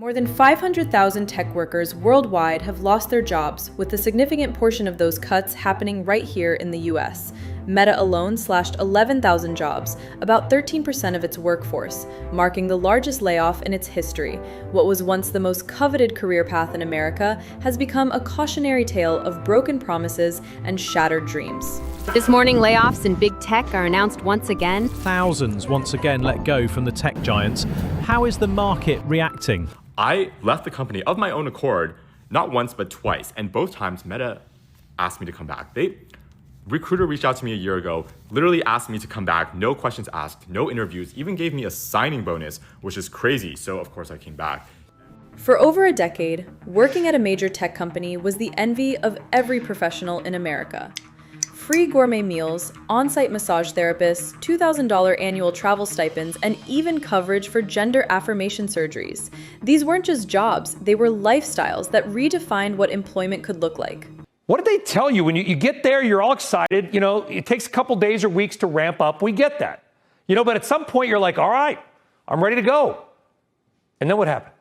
More than 500,000 tech workers worldwide have lost their jobs, with a significant portion of those cuts happening right here in the US. Meta alone slashed 11,000 jobs, about 13% of its workforce, marking the largest layoff in its history. What was once the most coveted career path in America has become a cautionary tale of broken promises and shattered dreams. This morning, layoffs in big tech are announced once again. Thousands once again let go from the tech giants. How is the market reacting? I left the company of my own accord, not once, but twice. And both times, Meta asked me to come back. Recruiter reached out to me a year ago, literally asked me to come back, no questions asked, no interviews, even gave me a signing bonus, which is crazy. So of course I came back. For over a decade, working at a major tech company was the envy of every professional in America. Free gourmet meals, on-site massage therapists, $2,000 annual travel stipends, and even coverage for gender affirmation surgeries. These weren't just jobs, they were lifestyles that redefined what employment could look like. What did they tell you when you get there, you're all excited, it takes a couple days or weeks to ramp up. We get that, but at some point you're like, all right, I'm ready to go. And then what happened?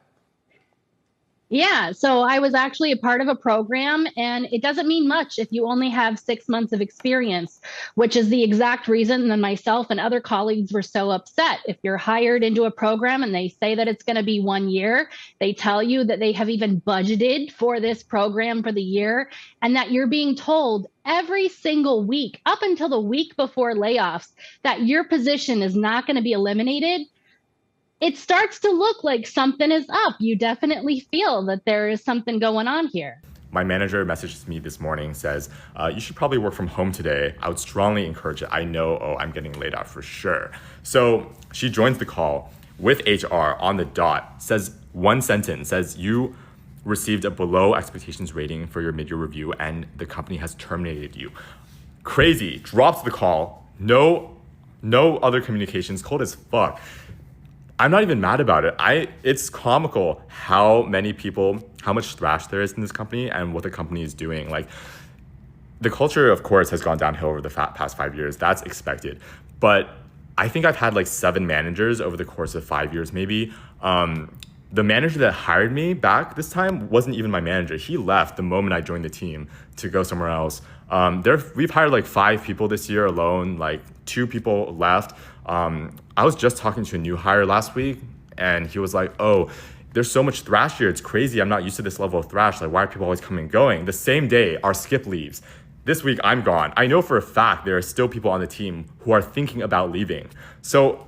Yeah, so I was actually a part of a program, and it doesn't mean much if you only have 6 months of experience, which is the exact reason that myself and other colleagues were so upset. If you're hired into a program and they say that it's going to be 1 year, they tell you that they have even budgeted for this program for the year, and that you're being told every single week, up until the week before layoffs, that your position is not going to be eliminated. It starts to look like something is up. You definitely feel that there is something going on here. My manager messages me this morning, says, you should probably work from home today. I would strongly encourage it. I know, I'm getting laid off for sure. So she joins the call with HR on the dot, says one sentence, says you received a below expectations rating for your mid-year review and the company has terminated you. Crazy, drops the call, no other communications, cold as fuck. I'm not even mad about it. It's comical how much thrash there is in this company and what the company is doing. Like, the culture, of course, has gone downhill over the past 5 years. That's expected. But I think I've had like 7 managers over the course of 5 years, maybe. The manager that hired me back this time wasn't even my manager. He left the moment I joined the team to go somewhere else. We've hired like 5 people this year alone, like 2 people left. I was just talking to a new hire last week and he was like, oh, there's so much thrash here. It's crazy. I'm not used to this level of thrash. Like, why are people always coming and going? The same day, our skip leaves. This week, I'm gone. I know for a fact there are still people on the team who are thinking about leaving. So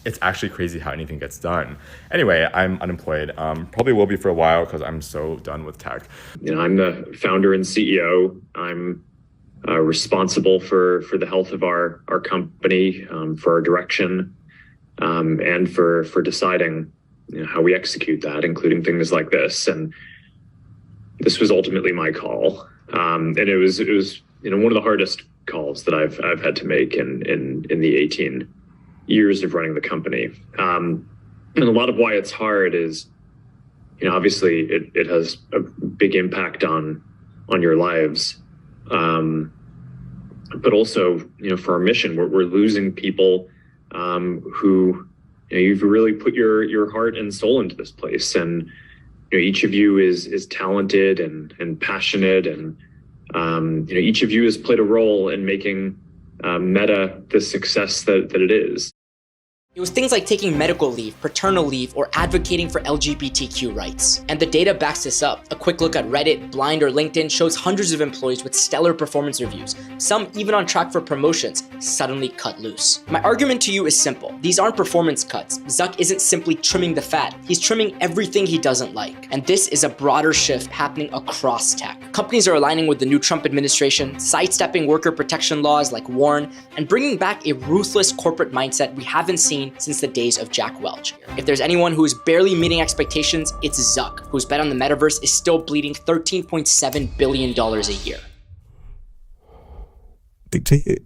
it's actually crazy how anything gets done. Anyway, I'm unemployed. Probably will be for a while because I'm so done with tech. I'm the founder and CEO. I'm responsible for the health of our company, for our direction, and for deciding how we execute that, including things like this. And this was ultimately my call, and it was one of the hardest calls that I've had to make in the 18 years of running the company. And a lot of why it's hard is, obviously it has a big impact on your lives. But also, for our mission, we're losing people who, you've really put your heart and soul into this place. And, each of you is talented and passionate. And, each of you has played a role in making Meta the success that it is. It was things like taking medical leave, paternal leave, or advocating for LGBTQ rights. And the data backs this up. A quick look at Reddit, Blind, or LinkedIn shows hundreds of employees with stellar performance reviews, some even on track for promotions, suddenly cut loose. My argument to you is simple. These aren't performance cuts. Zuck isn't simply trimming the fat. He's trimming everything he doesn't like. And this is a broader shift happening across tech. Companies are aligning with the new Trump administration, sidestepping worker protection laws like WARN, and bringing back a ruthless corporate mindset we haven't seen since the days of Jack Welch. If there's anyone who is barely meeting expectations, it's Zuck, whose bet on the metaverse is still bleeding $13.7 billion a year. Dictate